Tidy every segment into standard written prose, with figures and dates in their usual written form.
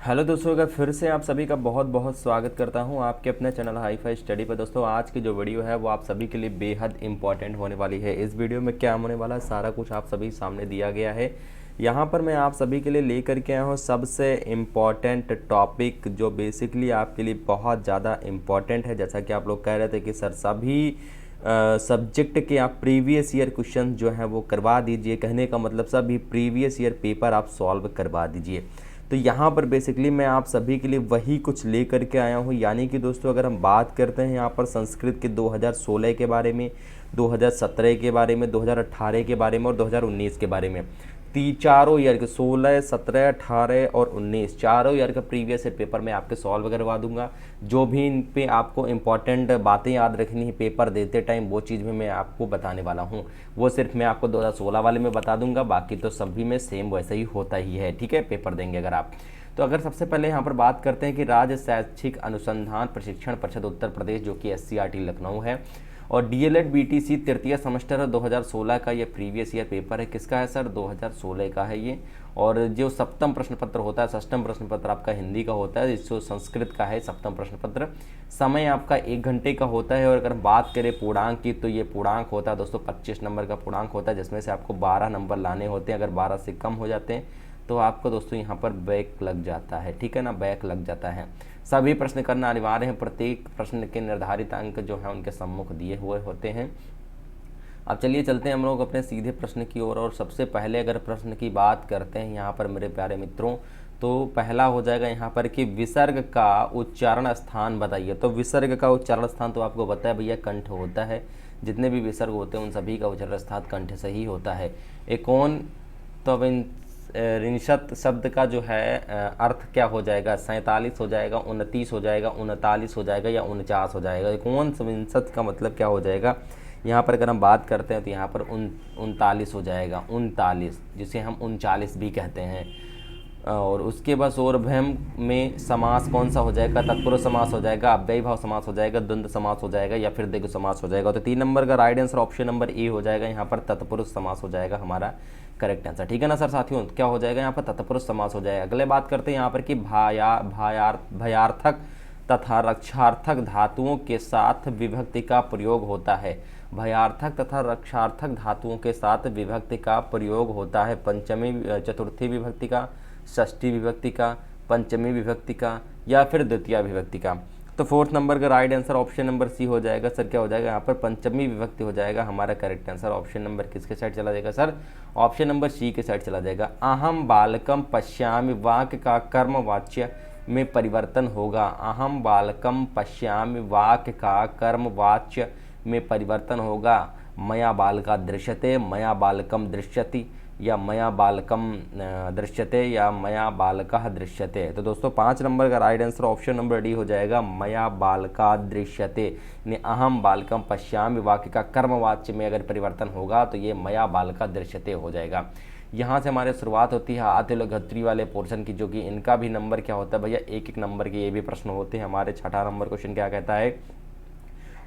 Hello दोस्तों, अगर फिर से आप सभी का बहुत बहुत स्वागत करता हूं आपके अपने चैनल हाई फाई स्टडी पर। दोस्तों, आज की जो वीडियो है वो आप सभी के लिए बेहद इंपॉर्टेंट होने वाली है। इस वीडियो में क्या होने वाला है सारा कुछ आप सभी सामने दिया गया है। यहाँ पर मैं आप सभी के लिए लेकर के आया हूँ सबसे इम्पॉर्टेंट टॉपिक जो बेसिकली आपके लिए बहुत ज़्यादा इम्पॉर्टेंट है। जैसा कि आप लोग कह रहे थे कि सर सभी सब्जेक्ट के आप प्रीवियस ईयर क्वेश्चन जो हैं वो करवा दीजिए। कहने का मतलब सभी प्रीवियस ईयर पेपर आप सॉल्व करवा दीजिए। तो यहाँ पर बेसिकली मैं आप सभी के लिए वही कुछ ले करके आया हूँ। यानी कि दोस्तों, अगर हम बात करते हैं यहाँ पर संस्कृत के 2016 के बारे में, 2017 के बारे में, 2018 के बारे में और 2019 के बारे में, चारों ईयर के 16, 17, 18 और 19 चारों ईयर का प्रीवियस ईयर पेपर मैं आपके सॉल्व करवा दूंगा। जो भी इन पे आपको इंपॉर्टेंट बातें याद रखनी है पेपर देते टाइम, वो चीज़ में मैं आपको बताने वाला हूँ। वो सिर्फ मैं आपको 2016 वाले में बता दूंगा, बाकी तो सभी में सेम वैसे ही होता ही है। ठीक है, पेपर देंगे अगर आप तो। अगर सबसे पहले यहाँ पर बात करते हैं कि राज्य शैक्षिक अनुसंधान प्रशिक्षण परिषद उत्तर प्रदेश, जो कि SCRT लखनऊ है, और DLED BTC तृतीय सेमेस्टर 2016 का ये प्रीवियस ईयर पेपर है। किसका है सर? 2016 का है ये। और जो सप्तम प्रश्न पत्र होता है, षष्टम प्रश्न पत्र आपका हिंदी का होता है, जो संस्कृत का है सप्तम प्रश्न पत्र। समय आपका 1 घंटे का होता है। और अगर बात करें पूर्णांक की, तो ये पूर्णांक होता है दोस्तों 25 नंबर का पूर्णांक होता है, जिसमें से आपको 12 नंबर लाने होते हैं। अगर 12 से कम हो जाते हैं तो आपको दोस्तों यहाँ पर बैक लग जाता है। ठीक है ना, बैक लग जाता है। सभी प्रश्न करना अनिवार्य है। प्रत्येक प्रश्न के निर्धारित अंक जो है उनके सम्मुख दिए हुए होते हैं। अब चलिए चलते हैं हम लोग अपने सीधे प्रश्न की ओर। और सबसे पहले अगर प्रश्न की बात करते हैं यहाँ पर मेरे प्यारे मित्रों, तो पहला हो जाएगा यहाँ पर कि विसर्ग का उच्चारण स्थान बताइए। तो विसर्ग का उच्चारण स्थान तो आपको पता है भैया, कंठ होता है। जितने भी विसर्ग होते हैं उन सभी का उच्चारण स्थान कंठ से ही होता है। एकोन, तो अब इन रिंशत शब्द का जो है अर्थ क्या हो जाएगा? 47 हो जाएगा, 29 हो जाएगा, 39 हो जाएगा या 49 हो जाएगा। एकोन विंशत का मतलब क्या हो जाएगा? यहाँ पर अगर हम बात करते हैं तो यहाँ पर 39 हो जाएगा, 39, जिसे हम 39 भी कहते हैं। और उसके बाद सौरभ्यम में समास कौन सा हो जाएगा? तत्पुरुष समास हो जाएगा, अव्ययी भाव समास हो जाएगा, द्वंद्व समास हो जाएगा या फिर द्विगु समास हो जाएगा। तो 3 नंबर का right answer option number A हो जाएगा। यहाँ पर तत्पुरुष समास हो जाएगा हमारा करेक्ट आंसर। ठीक है ना सर साथियों, क्या हो जाएगा? यहाँ पर तत्पुरुष समास हो जाएगा। अगले बात करते हैं यहाँ पर कि भयार्थक तथा रक्षार्थक धातुओं के साथ विभक्ति का प्रयोग होता है। भयार्थक तथा रक्षार्थक धातुओं के साथ विभक्ति का प्रयोग होता है। पंचमी चतुर्थी विभक्ति का, षष्ठी विभक्ति का, पंचमी विभक्ति का या फिर द्वितीय विभक्ति का। तो 4th नंबर का right answer option number C हो जाएगा। सर क्या हो जाएगा? यहाँ पर पंचमी विभक्ति हो जाएगा हमारा करेक्ट आंसर। ऑप्शन नंबर किसके साइड चला जाएगा सर? ऑप्शन नंबर सी के साइड चला जाएगा। अहम बालकम पश्यामि वाक्य का कर्मवाच्य में परिवर्तन होगा। अहम बालकम पश्यामि वाक्य का कर्मवाच्य में परिवर्तन होगा। मया बालका दृश्यते, मया बालकम दृश्यति, या मया बालकम दृश्यते, या मया बालकः दृश्यते। तो दोस्तों 5 नंबर का right answer option number D हो जाएगा, मया बालका दृश्यते। यानी अहम बालकम पश्यामि वाक्य का कर्मवाच्य में अगर परिवर्तन होगा तो ये मया बालका दृश्यते हो जाएगा। यहाँ से हमारी शुरुआत होती है आतिलघत्री वाले पोर्शन की, जो कि इनका भी नंबर क्या होता है भैया? 1-1 नंबर के ये भी प्रश्न होते हैं हमारे। 6ठा नंबर क्वेश्चन क्या कहता है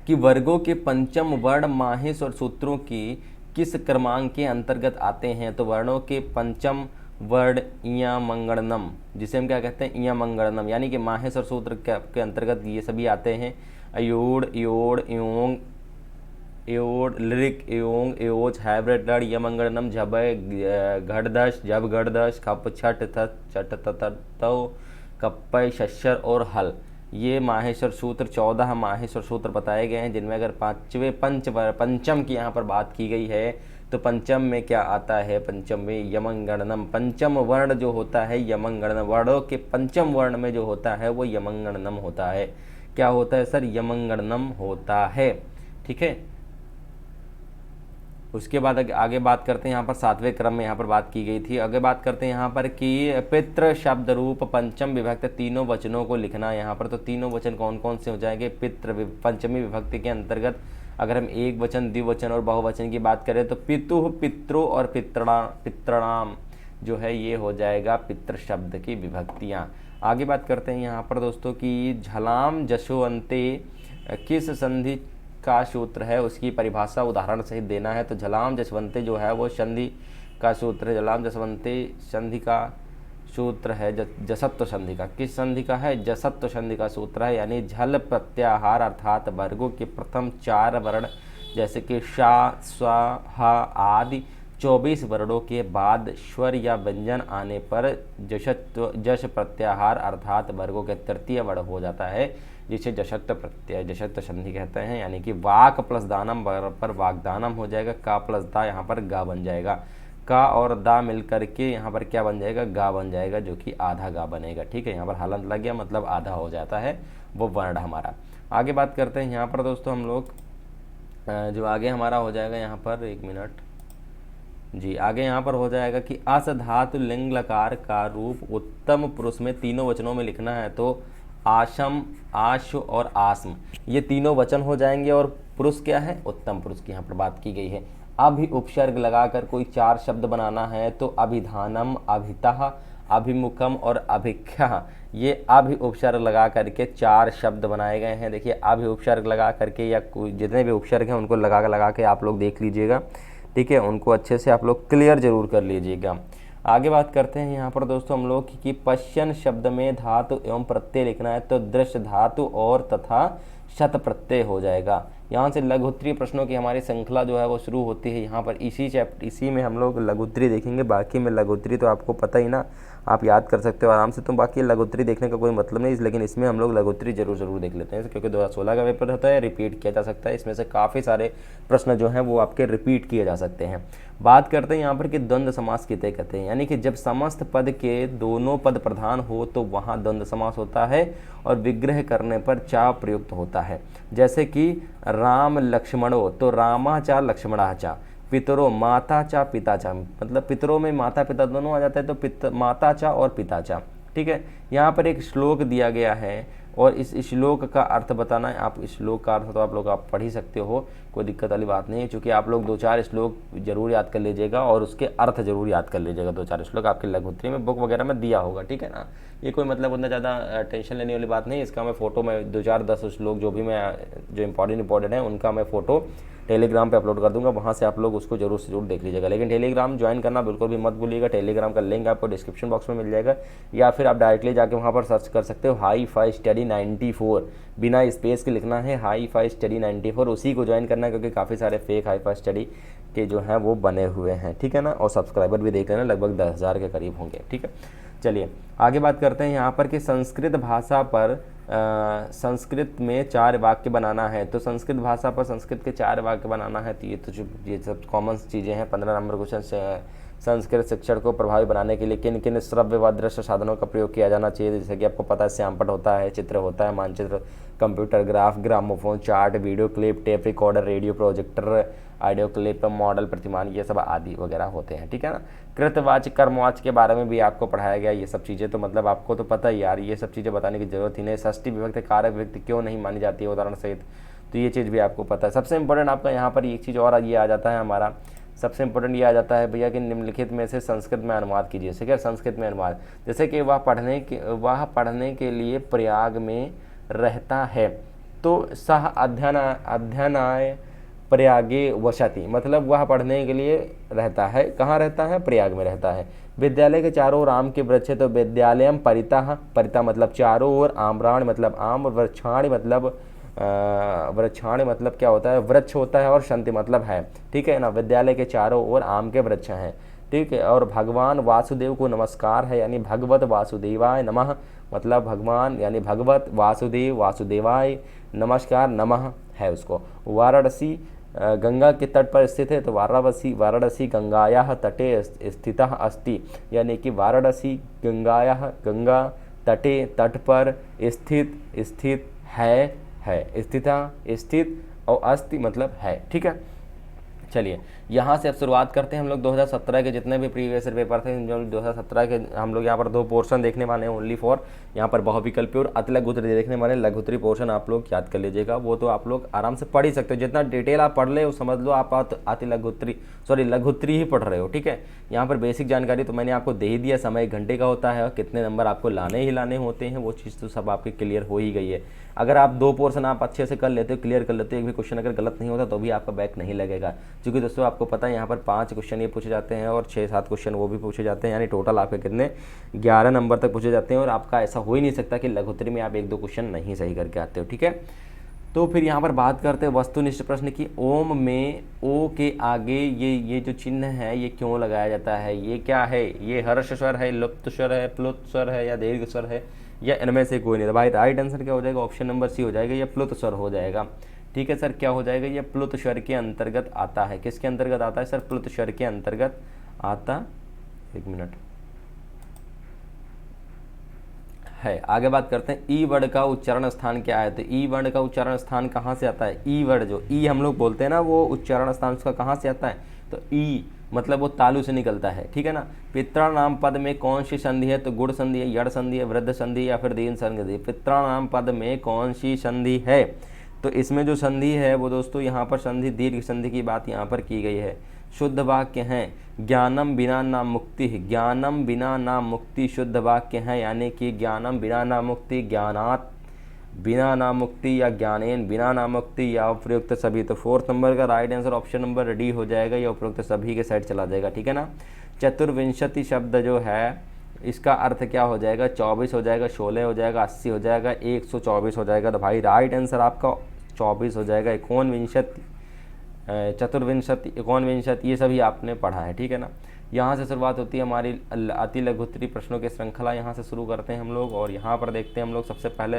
कि वर्गों के पंचम वर्ण माहेश और सूत्रों की किस क्रमांक के अंतर्गत आते हैं? तो वर्णों के पंचम वर्ण इयमंगणनम, जिसे हम क्या कहते हैं? इयमंगणनम, यानी कि माहेश और सूत्र के अंतर्गत ये सभी आते हैं। अयोड़, योड़, योंग, एओड, लिरिक, एओंग, एओज, हाइब्रिड लड़, यमंगणनम, झबय, घड़दश, जब घड़दश, खप, छठ, थत, चट, ततौ, कप्पय, शस्यर और हल। ये माहेश्वर सूत्र 14 माहेश्वर सूत्र बताए गए हैं, जिनमें अगर पंचम की यहाँ पर बात की गई है तो पंचम में क्या आता है? पंचम में यमंगणनम। पंचम वर्ण जो होता है यमंगणनम, वर्णों के पंचम वर्ण में जो होता है वो यमंगणनम होता है। क्या होता है सर? यमंगणनम होता है। ठीक है, उसके बाद आगे बात करते हैं यहाँ पर 7वें क्रम में यहाँ पर बात की गई थी। आगे बात करते हैं यहाँ पर कि पितृ शब्द रूप पंचम विभक्ति तीनों वचनों को लिखना है यहाँ पर। तो तीनों वचन कौन कौन से हो जाएंगे? पंचमी विभक्ति के अंतर्गत अगर हम एक वचन, द्विवचन और बहुवचन की बात करें तो पितुः, पितृ और पितृणाम जो है ये हो जाएगा पितृ शब्द की विभक्तियाँ। आगे बात करते हैं यहाँ पर दोस्तों कि झलाम जशोअंते किस संधि का सूत्र है, उसकी परिभाषा उदाहरण सहित देना है। तो झलाम जसवंते जो है वो संधि का सूत्र है। झलाम जसवंते संधि का सूत्र है जसत्व संधि का। किस संधि का है? जसत्व संधि का सूत्र है, यानी झल प्रत्याहार अर्थात वर्गों के प्रथम 4 वर्ण जैसे कि शा, स्वा, हा आदि 24 वर्णों के बाद स्वर या व्यंजन आने पर जश प्रत्याहार अर्थात वर्गों के तृतीय वर्ण हो जाता है, जिसे जशत्व प्रत्यय जशत्व संधि कहते हैं। यानी कि वाक प्लस दानम पर वागदानम हो जाएगा, का प्लस दा यहाँ पर गा बन जाएगा, का और दा मिल करके यहाँ पर क्या बन जाएगा? गा बन जाएगा, जो कि आधा गा बनेगा। ठीक है, यहाँ पर हलंत लग गया, मतलब आधा हो जाता है वो वर्ण हमारा। आगे बात करते हैं यहाँ पर दोस्तों हम लोग, जो आगे हमारा हो जाएगा यहाँ पर, 1 मिनट जी, आगे यहाँ पर हो जाएगा कि अस धातु लिंग लकार का रूप उत्तम पुरुष में तीनों वचनों में लिखना है तो आशम, आशु और आस्म, ये तीनों वचन हो जाएंगे। और पुरुष क्या है? उत्तम पुरुष की यहाँ पर बात की गई है। अभि उपसर्ग लगाकर कोई 4 शब्द बनाना है तो अभिधानम, अभितः, अभिमुखम और अभिख्या, ये अभि उपसर्ग लगा करके 4 शब्द बनाए गए हैं। देखिए, अभि उपसर्ग लगा करके या कोई जितने भी उपसर्ग हैं उनको लगा के आप लोग देख लीजिएगा। ठीक है, उनको अच्छे से आप लोग क्लियर जरूर कर लीजिएगा। आगे बात करते हैं यहाँ पर दोस्तों हम लोग कि पश्यन शब्द में धातु एवं प्रत्यय लिखना है तो दृश्य धातु और तथा शत प्रत्यय हो जाएगा। यहाँ से लघुत्तरी प्रश्नों की हमारी श्रृंखला जो है वो शुरू होती है। यहाँ पर इसी में हम लोग लघुत्तरी देखेंगे। बाकी में लघुत्तरी तो आपको पता ही ना, आप याद कर सकते हो आराम से, तो बाकी लघुत्तरी देखने का कोई मतलब नहीं, लेकिन इसमें हम लोग लघुत्तरी जरूर देख लेते हैं, क्योंकि 2016 का पेपर होता है, रिपीट किया जा सकता है। इसमें से काफ़ी सारे प्रश्न जो हैं वो आपके रिपीट किए जा सकते हैं। बात करते हैं यहाँ पर कि द्वंद्व समास किसे कहते हैं, यानी कि जब समस्त पद के दोनों पद प्रधान हो तो वहाँ द्वंद्व समास होता है और विग्रह करने पर चा प्रयुक्त होता है। जैसे कि राम लक्ष्मणो, तो रामा चा लक्ष्मणा चा, पितरो माता चा पिता चा, मतलब पितरों में माता पिता दोनों आ जाता है तो माता चा और पिता चा। ठीक है, यहाँ पर एक श्लोक दिया गया है और इस श्लोक का अर्थ बताना है। आप इस श्लोक का अर्थ तो आप लोग आप पढ़ ही सकते हो, कोई दिक्कत वाली बात नहीं है, क्योंकि आप लोग 2-4 श्लोक जरूर याद कर लीजिएगा और उसके अर्थ जरूर याद कर लीजिएगा। 2-4 श्लोक आपके लघुत्तरी में बुक वगैरह में दिया होगा। ठीक है ना, ये कोई मतलब उतना ज़्यादा टेंशन लेने वाली बात नहीं। इसका मैं फ़ोटो में 2-4-10 श्लोक जो भी जो इंपॉर्टेंट है उनका मैं फ़ोटो टेलीग्राम पे अपलोड कर दूंगा, वहाँ से आप लोग उसको जरूर से जरूर देख लीजिएगा। लेकिन टेलीग्राम ज्वाइन करना बिल्कुल भी मत भूलिएगा। टेलीग्राम का लिंक आपको डिस्क्रिप्शन बॉक्स में मिल जाएगा, या फिर आप डायरेक्टली जाके वहाँ पर सर्च कर सकते हो हाई-फाई स्टडी 94, बिना स्पेस के लिखना है हाई-फाई स्टडी 94, उसी को ज्वाइन करना है, क्योंकि काफ़ी सारे फेक हाई-फाई स्टडी के जो हैं वो बने हुए हैं। ठीक है ना, और सब्सक्राइबर भी देख लेना, लगभग 10,000 के करीब होंगे। ठीक है, चलिए आगे बात करते हैं यहाँ पर कि संस्कृत भाषा पर संस्कृत में 4 वाक्य बनाना है तो संस्कृत भाषा पर संस्कृत के 4 वाक्य बनाना है तो ये सब कॉमन चीज़ें हैं। 15 नंबर क्वेश्चन से संस्कृत शिक्षण को प्रभावी बनाने के लिए किन किन श्रव्य व दृश्य साधनों का प्रयोग किया जाना चाहिए, जैसे कि आपको पता है श्यामपट होता है, चित्र होता है, मानचित्र, computer graph, gramophone, chart, video clip, tape recorder, radio projector, audio clip, model, प्रतिमान, ये सब आदि वगैरह होते हैं। ठीक है ना, कृतवाच्य कर्मवाच्य के बारे में भी आपको पढ़ाया गया ये सब चीज़ें, तो मतलब आपको तो पता ही यार, ये सब चीज़ें बताने की जरूरत ही नहीं। षष्ठी विभक्ति कारक विभक्ति क्यों नहीं मानी जाती है उदाहरण सहित, तो ये चीज़ भी आपको पता है। सबसे इंपॉर्टेंट आपका यहाँ पर एक चीज़ और ये आ जाता है हमारा, सबसे इंपॉर्टेंट ये आ जाता है भैया कि निम्नलिखित में से संस्कृत में अनुवाद कीजिए। ठीक है, संस्कृत में अनुवाद, जैसे कि वह पढ़ने के लिए प्रयाग में रहता है तो सह अध्ययनाय प्रयागे वसति, मतलब वह पढ़ने के लिए रहता है, कहाँ रहता है? प्रयाग में रहता है। विद्यालय के चारों ओर आम के वृक्ष है तो विद्यालयम परिता मतलब चारों ओर, आम्राण मतलब आम, वृक्षाण मतलब क्या होता है? वृक्ष होता है, और शांति मतलब है। ठीक है ना, विद्यालय के चारों ओर आम के वृक्ष हैं। ठीक है, और भगवान वासुदेव को नमस्कार है, यानी भगवत वासुदेवाय नमः, मतलब भगवान यानी भगवत वासुदेव वासुदेवाय नमस्कार नमः है उसको। वाराणसी गंगा के तट पर स्थित है तो वाराणसी गंगायाः तटे स्थितः अस्ति, यानी कि वाराणसी गंगा तटे तट पर स्थित है, स्थित और अस्ति मतलब है। ठीक है, चलिए यहाँ से अब शुरुआत करते हैं हम लोग 2017 के जितने भी प्रीवियस पेपर थे, जो 2017 के हम लोग यहाँ पर 2 पोर्शन देखने वाले हैं ओनली फॉर, यहाँ पर बहुविकल्पी और अति लघुत्तरी देखने वाले। लघुत्तरी पोर्शन आप लोग याद कर लीजिएगा, वो तो आप लोग आराम से पढ़ ही सकते हो, जितना डिटेल आप पढ़ ले वो समझ लो आप लघुत्तरी ही पढ़ रहे हो। ठीक है, यहाँ पर बेसिक जानकारी तो मैंने आपको दे ही दिया, समय 1 घंटे का होता है और कितने नंबर आपको लाने होते हैं, वो चीज़ तो सब आपके क्लियर हो ही गई है। अगर आप 2 पोर्शन आप अच्छे से कर लेते हो, क्लियर कर लेते हो, एक भी क्वेश्चन अगर गलत नहीं होता तो भी आपका बैक नहीं लगेगा, क्योंकि दोस्तों आप आपको पता है यहाँ पर 5 क्वेश्चन ये पूछे जाते हैं और 6-7 क्वेश्चन वो भी पूछे जाते हैं, यानी टोटल आपके कितने 11 नंबर तक पूछे जाते हैं। और आपका ऐसा हो ही नहीं सकता कि लघुत्तरी में आप 1-2 क्वेश्चन नहीं सही करके आते हो, ठीक है। तो फिर यहाँ पर बात करते हैं वस्तुनिष्ठ प्रश्न की। ओम में ओ के आगे ये जो चिन्ह है ये क्यों लगाया जाता है, ये क्या है, ये हर्ष स्वर है, लुप्त स्वर है, प्लुत स्वर है या दीर्घ स्वर है, या इनमें से कोई नहीं। तो भाई राइट आंसर क्या हो जाएगा, ऑप्शन नंबर सी हो जाएगा, ये प्लुत स्वर हो जाएगा, ठीक है सर। क्या हो जाएगा, ये प्लुत स्वर के अंतर्गत आता है। किसके अंतर्गत आता है सर, प्लुत स्वर के अंतर्गत आता, एक मिनट है। आगे बात करते हैं ई वर्ड का उच्चारण स्थान क्या है। तो ई वर्ड का उच्चारण स्थान कहाँ से आता है, ई वर्ड जो ई हम लोग बोलते हैं ना, वो उच्चारण स्थान उसका कहाँ से आता है, तो ई मतलब वो तालु से निकलता है, ठीक है ना। पित्राणाम पद में कौन सी संधि है, तो गुण संधि है, यड़ संधि है, वृद्ध संधि या फिर दीन संधि। पित्राणाम पद में कौन सी संधि है, तो इसमें जो संधि है वो दोस्तों यहाँ पर संधि दीर्घ संधि की बात यहाँ पर की गई है। शुद्ध वाक्य हैं, ज्ञानम बिना नाम मुक्ति, ज्ञानम बिना नाम मुक्ति शुद्ध वाक्य हैं, यानी कि ज्ञानम बिना नाम मुक्ति, ज्ञानात बिना नाम मुक्ति या ज्ञानेन बिना नाम मुक्ति या उपयुक्त सभी। तो 4th नंबर का right answer option number D हो जाएगा, या उपयुक्त सभी के साइड चला जाएगा, ठीक है ना। चतुर्विंशति शब्द जो है इसका अर्थ क्या हो जाएगा, 24 हो जाएगा, 16 हो जाएगा, 80 हो जाएगा, 124 हो जाएगा। तो भाई राइट आंसर आपका 24 हो जाएगा। एकोनविंशति, चतुर्विंशति, एकोनविंशति ये सभी आपने पढ़ा है, ठीक है ना। यहाँ से शुरुआत होती है हमारी अति लघुत्तरी प्रश्नों की श्रृंखला। यहाँ से शुरू करते हैं हम लोग, और यहाँ पर देखते हैं हम लोग सबसे पहले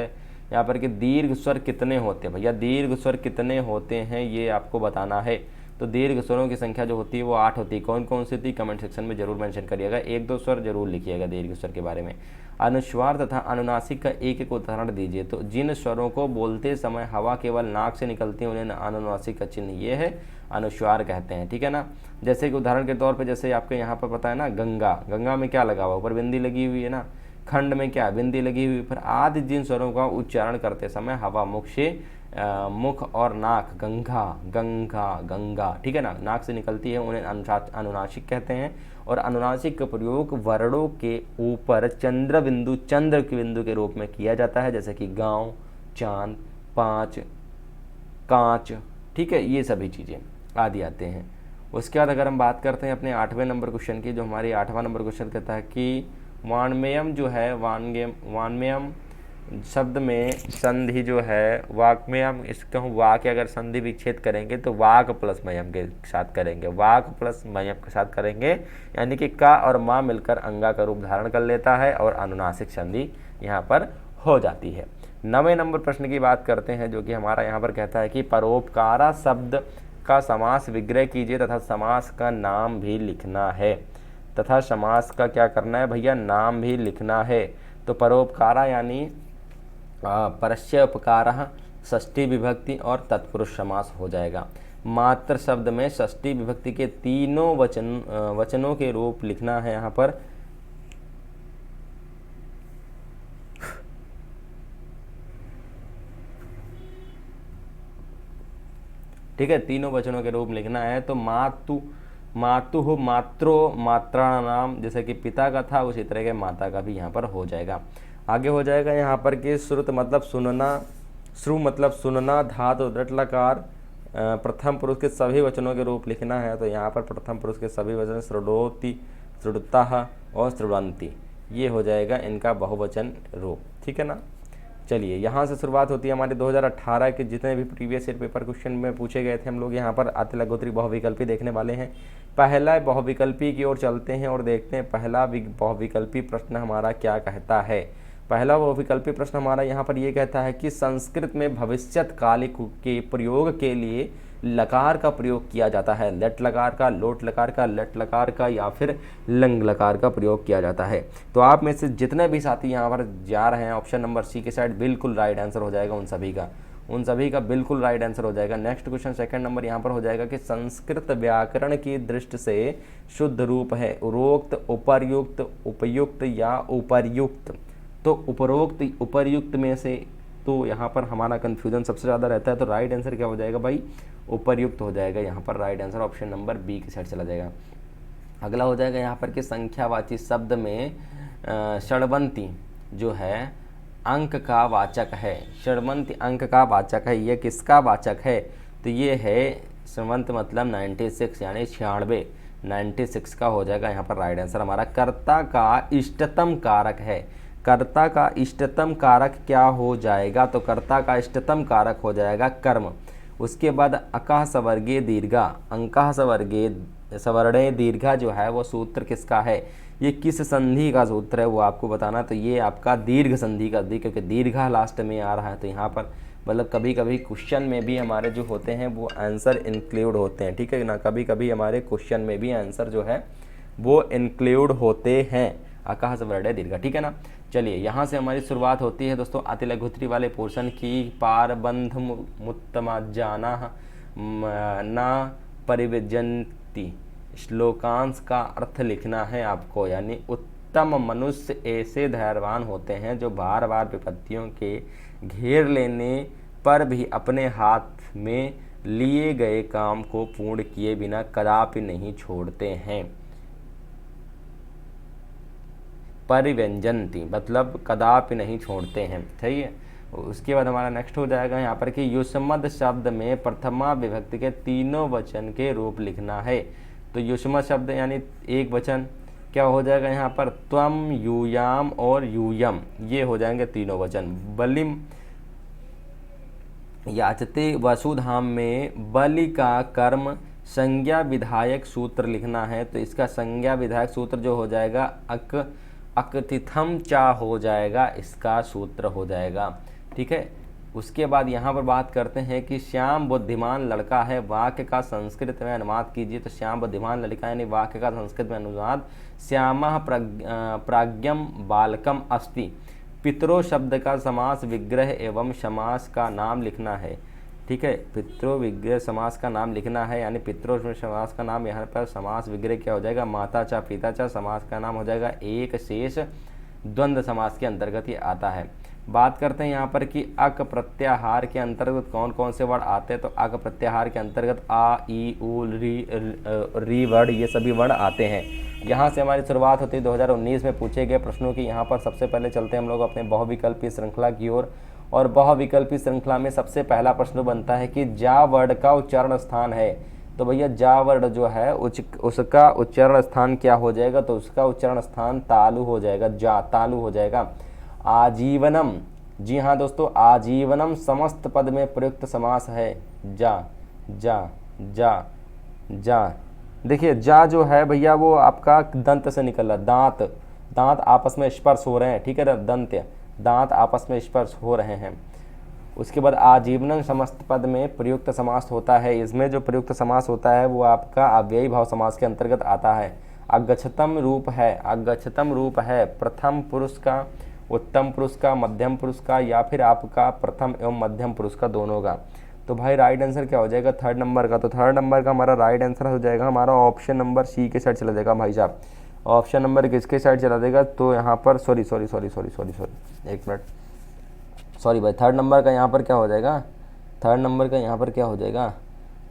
यहाँ पर कि दीर्घ स्वर कितने होते हैं। भैया दीर्घ स्वर कितने होते हैं ये आपको बताना है। तो दीर्घ स्वरों की संख्या जो होती है वो 8 होती है। कौन कौन सी थी, कमेंट सेक्शन में जरूर मेंशन करिएगा, 1-2 स्वर जरूर लिखिएगा दीर्घ स्वर के बारे में। अनुस्वार तथा अनुनासिक का एक एक उदाहरण दीजिए। तो जिन स्वरों को बोलते समय हवा केवल नाक से निकलती है उन्हें अनुनासिक का चिन्ह ये है, अनुस्वार कहते हैं, ठीक है ना। जैसे कि उदाहरण के तौर पे जैसे आपके यहाँ पर पता है ना, गंगा, गंगा में क्या लगा हुआ, ऊपर बिंदी लगी हुई है ना, खंड में क्या बिंदी लगी हुई, फिर आदि जिन स्वरों का उच्चारण करते समय हवा मुख से मुख और नाक, गंगा गंगा गंगा, ठीक है ना, नाक से निकलती है उन्हें अनुनासिक कहते हैं। और अनुनासिक का प्रयोग वर्णों के ऊपर चंद्र बिंदु, चंद्र के बिंदु के रूप में किया जाता है, जैसे कि गांव, चांद, पाँच, कांच, ठीक है, ये सभी चीज़ें आदि आते हैं। उसके बाद अगर हम बात करते हैं अपने 8वें नंबर क्वेश्चन की, जो हमारी 8वां नंबर क्वेश्चन कहता है कि वाण्मयम जो है, वाण्मयम शब्द में संधि जो है, वाक्मयम, इसका वाक अगर संधि विच्छेद करेंगे तो वाक प्लस मयम के साथ करेंगे, वाक प्लस मयम के साथ करेंगे, यानी कि का और मा मिलकर अंगा का रूप धारण कर लेता है और अनुनासिक संधि यहाँ पर हो जाती है। 9वें नंबर प्रश्न की बात करते हैं, जो कि हमारा यहाँ पर कहता है कि परोपकारा शब्द का समास विग्रह कीजिए तथा समास का नाम भी लिखना है। तथा समास का क्या करना है भैया, नाम भी लिखना है। तो परोपकारा यानी परस्य उपकारः, षष्ठी विभक्ति और तत्पुरुष समास हो जाएगा। मात्र शब्द में षष्ठी विभक्ति के तीनों वचनों के रूप लिखना है यहाँ पर। ठीक है, तीनों वचनों के रूप लिखना है। तो मातु, मातु, मात्रो, मात्रा नाम, जैसे कि पिता का था उसी तरह के माता का भी यहाँ पर हो जाएगा। आगे हो जाएगा यहाँ पर कि श्रुत मतलब सुनना, श्रु मतलब सुनना, धातु दृढ़ लकार, प्रथम पुरुष के सभी वचनों के रूप लिखना है। तो यहाँ पर प्रथम पुरुष के सभी वचन श्रुणोति, श्रुतः और श्रुण्वन्ति, ये हो जाएगा इनका बहुवचन रूप, ठीक है ना। चलिए यहाँ से शुरुआत होती है हमारे 2018 के जितने भी प्रीवियस ईयर पेपर क्वेश्चन में पूछे गए थे। हम लोग यहाँ पर अति लघुत्तरी बहुविकल्पी देखने वाले हैं। पहला बहुविकल्पी की ओर चलते हैं और देखते हैं पहला बहुविकल्पी प्रश्न हमारा क्या कहता है। पहला बहुविकल्पी प्रश्न हमारा यहाँ पर ये कहता है कि संस्कृत में भविष्यत काल के प्रयोग के लिए लकार का प्रयोग किया जाता है। लट लकार का, लोट लकार का, लट लकार का या फिर लंग लकार का प्रयोग किया जाता है। तो आप में से जितने भी साथी यहाँ पर जा रहे हैं ऑप्शन नंबर सी के साइड बिल्कुल राइट आंसर हो जाएगा उन सभी का बिल्कुल राइट आंसर हो जाएगा। नेक्स्ट क्वेश्चन सेकंड नंबर यहाँ पर हो जाएगा कि संस्कृत व्याकरण की दृष्टि से शुद्ध रूप है उरोक्त, उपर्युक्त, उपयुक्त या उपर्युक्त। तो उपरोक्त, उपर्युक्त में से तो यहाँ पर हमारा कन्फ्यूजन सबसे ज़्यादा रहता है। तो राइट आंसर क्या हो जाएगा भाई, उपर्युक्त हो जाएगा। यहाँ पर right answer option number B की साइड चला जाएगा। अगला हो जाएगा यहाँ पर कि संख्यावाची शब्द में षड्वंती जो है अंक का वाचक है। षड्वंती अंक का वाचक है, ये किसका वाचक है, तो ये है श्रवंत मतलब 96 यानी 96, 96 का हो जाएगा यहाँ पर राइट आंसर हमारा। कर्ता का इष्टतम कारक है, कर्ता का इष्टतम कारक क्या हो जाएगा, तो कर्ता का इष्टतम कारक हो जाएगा कर्म। उसके बाद अकः सवर्गीय दीर्घा, अंकः सवर्णे दीर्घा जो है वो सूत्र किसका है, ये किस संधि का सूत्र है वो आपको बताना। तो ये आपका दीर्घ संधि का, क्योंकि दीर्घा लास्ट में आ रहा है, तो यहाँ पर मतलब कभी कभी क्वेश्चन में भी हमारे जो होते हैं वो आंसर इंक्लूड होते हैं, ठीक है ना। कभी कभी हमारे क्वेश्चन में भी आंसर जो है वो इंक्लूड होते हैं, अकः सवर्णे दीर्घा, ठीक है ना। चलिए यहाँ से हमारी शुरुआत होती है दोस्तों अति लघुत्तरी वाले पोर्शन की। पारबंध मुत्तमाजाना न परिव्यजन्ति, श्लोकांश का अर्थ लिखना है आपको, यानी उत्तम मनुष्य ऐसे धैर्यवान होते हैं जो बार बार विपत्तियों के घेर लेने पर भी अपने हाथ में लिए गए काम को पूर्ण किए बिना कदापि नहीं छोड़ते हैं। परिव्यंजन्ति मतलब कदापि नहीं छोड़ते हैं, सही है। उसके बाद हमारा नेक्स्ट हो जाएगा यहाँ पर कि युष्मद शब्द में प्रथमा विभक्ति के तीनों वचन के रूप लिखना है। तो युष्मद शब्द यानी एक वचन क्या हो जाएगा यहाँ पर, त्वम, यूयाम और यूयम, ये हो जाएंगे तीनों वचन। बलिम याचते वसुधाम में बलि का कर्म संज्ञा विधायक सूत्र लिखना है। तो इसका संज्ञा विधायक सूत्र जो हो जाएगा अकतिथम चा हो जाएगा, इसका सूत्र हो जाएगा, ठीक है। उसके बाद यहाँ पर बात करते हैं कि श्याम बुद्धिमान लड़का है, वाक्य का संस्कृत में अनुवाद कीजिए। तो श्याम बुद्धिमान लड़का यानी वाक्य का संस्कृत में अनुवाद, श्यामः प्राज्ञम बालकम अस्ति। पितरो शब्द का समास विग्रह एवं समास का नाम लिखना है, ठीक है। पितरो विग्रह समास का नाम लिखना है, यानी पितरो समास का नाम यहाँ पर समास विग्रह क्या हो जाएगा, माता चा पिता चा, समास का नाम हो जाएगा एक शेष द्वंद्व समास के अंतर्गत ये आता है। बात करते हैं यहाँ पर कि अक प्रत्याहार के अंतर्गत कौन कौन से वर्ड आते हैं। तो अक प्रत्याहार के अंतर्गत आ, ई, उ, री वर्ड, ये सभी वर्ड आते हैं। यहाँ से हमारी शुरुआत होती है 2019 में पूछे गए प्रश्नों की। यहाँ पर सबसे पहले चलते हैं हम लोग अपने बहुविकल्पी श्रृंखला की ओर, और बहुविकल्पी श्रृंखला में सबसे पहला प्रश्न बनता है कि जा वर्ड का उच्चारण स्थान है। तो भैया जा वर्ड जो है उसका उच्चारण स्थान क्या हो जाएगा, तो उसका उच्चारण स्थान तालु हो जाएगा, जा तालु हो जाएगा। आजीवनम, जी हाँ दोस्तों, आजीवनम समस्त पद में प्रयुक्त समास है। जा जा जा जा, देखिए जा जो है भैया वो आपका दंत से निकल रहा, दांत, दांत आपस में स्पर्श हो रहे हैं, ठीक है ना, दंत दांत आपस में स्पर्श हो रहे हैं। उसके बाद आजीवनम समस्त पद में प्रयुक्त समास होता है। इसमें जो प्रयुक्त समास होता है वो आपका अव्ययी भाव समास के अंतर्गत आता है। अगच्छतम रूप है, अगच्छतम रूप है प्रथम पुरुष का, उत्तम पुरुष का, मध्यम पुरुष का, या फिर आपका प्रथम एवं मध्यम पुरुष का, दोनों का। तो भाई राइट आंसर क्या हो जाएगा, थर्ड नंबर का। तो थर्ड नंबर का हमारा राइट आंसर हो जाएगा हमारा ऑप्शन नंबर सी के साइड चला जाएगा भाई साहब। ऑप्शन नंबर किसके साइड चला देगा, तो यहाँ पर सॉरी एक मिनट, सॉरी भाई, थर्ड नंबर का यहाँ पर क्या हो जाएगा, थर्ड नंबर का यहाँ पर क्या हो जाएगा,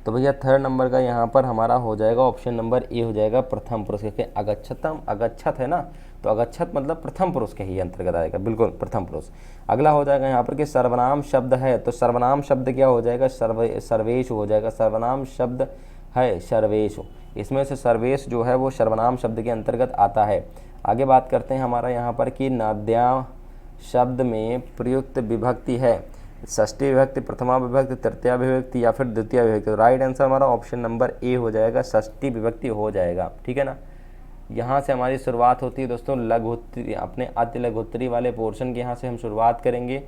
तो भैया थर्ड नंबर का यहाँ पर हमारा हो जाएगा ऑप्शन नंबर ए हो जाएगा प्रथम पुरुष के। अगच्छतम, अगच्छत है ना, तो अगच्छत मतलब प्रथम पुरुष के ही अंतर्गत आएगा, बिल्कुल प्रथम पुरुष। अगला हो जाएगा यहाँ पर कि सर्वनाम शब्द है। तो सर्वनाम शब्द क्या हो जाएगा, सर्वेश हो जाएगा। सर्वनाम शब्द है सर्वेश, इसमें से सर्वेश जो है वो सर्वनाम शब्द के अंतर्गत आता है। आगे बात करते हैं हमारा यहाँ पर कि नद्या शब्द में प्रयुक्त विभक्ति है, षष्ठी विभक्ति, प्रथमा विभक्ति, तृतीया विभक्ति या फिर द्वितीय विभक्ति। राइट आंसर हमारा ऑप्शन नंबर ए हो जाएगा, षष्ठी विभक्ति हो जाएगा, ठीक है ना। यहाँ से हमारी शुरुआत होती है दोस्तों लघुत्तरी, अपने अति लघुत्तरी वाले पोर्शन की। यहाँ से हम शुरुआत करेंगे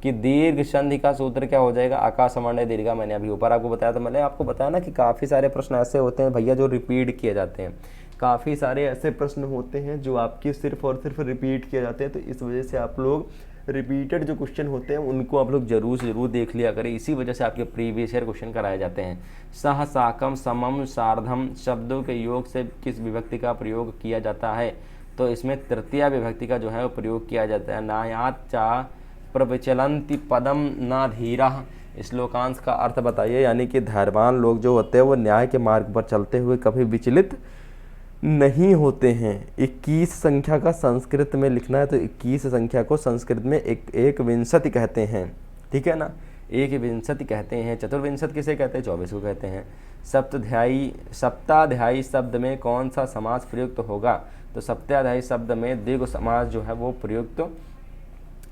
कि दीर्घ संधि का सूत्र क्या हो जाएगा, आकाश सवर्ण दीर्घा। मैंने अभी ऊपर आपको बताया था, मैंने आपको बताया ना कि काफ़ी सारे प्रश्न ऐसे होते हैं भैया जो रिपीट किए जाते हैं। काफ़ी सारे ऐसे प्रश्न होते हैं जो आपके सिर्फ और सिर्फ रिपीट किए जाते हैं, तो इस वजह से आप लोग रिपीटेड जो क्वेश्चन होते हैं उनको आप लोग जरूर से जरूर देख लिया करें। इसी वजह से आपके प्रीवियस ईयर क्वेश्चन कराए जाते हैं। सह, साकम, समम, सार्धम शब्दों के योग से किस विभक्ति का प्रयोग किया जाता है, तो इसमें तृतीया विभक्ति का जो है वो प्रयोग किया जाता है। नायात चा प्रविचलंति पदम ना धीरा, श्लोकांश का अर्थ बताइए, यानी कि धैर्यवान लोग जो होते हैं वो न्याय के मार्ग पर चलते हुए कभी विचलित नहीं होते हैं। 21 संख्या का संस्कृत में लिखना है, तो 21 संख्या को संस्कृत में एक विंशति कहते हैं, ठीक है ना। एकविंशति कहते हैं। चतुर्विंशति किसे कहते हैं? 24 को कहते हैं। सप्ताध्यायी शब्द में कौन सा समास प्रयुक्त होगा? तो सप्ताध्यायी शब्द में द्विगु समास जो है वो प्रयुक्त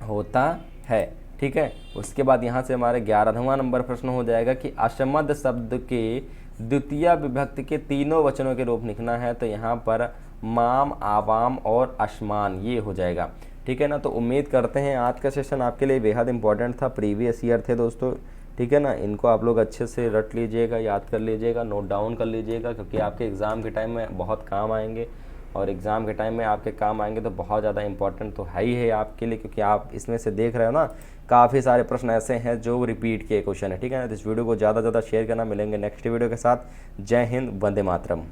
होता है। ठीक है, उसके बाद यहाँ से हमारे 11वां नंबर प्रश्न हो जाएगा कि अशमद शब्द के द्वितीय विभक्ति के तीनों वचनों के रूप लिखना है। तो यहाँ पर माम, आवाम और अश्मान, ये हो जाएगा। ठीक है ना, तो उम्मीद करते हैं आज का सेशन आपके लिए बेहद इंपॉर्टेंट था, प्रीवियस ईयर थे दोस्तों। ठीक है ना, इनको आप लोग अच्छे से रट लीजिएगा, याद कर लीजिएगा, नोट डाउन कर लीजिएगा, क्योंकि आपके एग्ज़ाम के टाइम में बहुत काम आएंगे। और एग्ज़ाम के टाइम में आपके काम आएंगे तो बहुत ज़्यादा इंपॉर्टेंट तो है ही है आपके लिए, क्योंकि आप इसमें से देख रहे हो ना, काफ़ी सारे प्रश्न ऐसे हैं जो रिपीट के क्वेश्चन है। ठीक है ना, तो इस वीडियो को ज़्यादा से ज़्यादा शेयर करना। मिलेंगे नेक्स्ट वीडियो के साथ। जय हिंद, वंदे मातरम।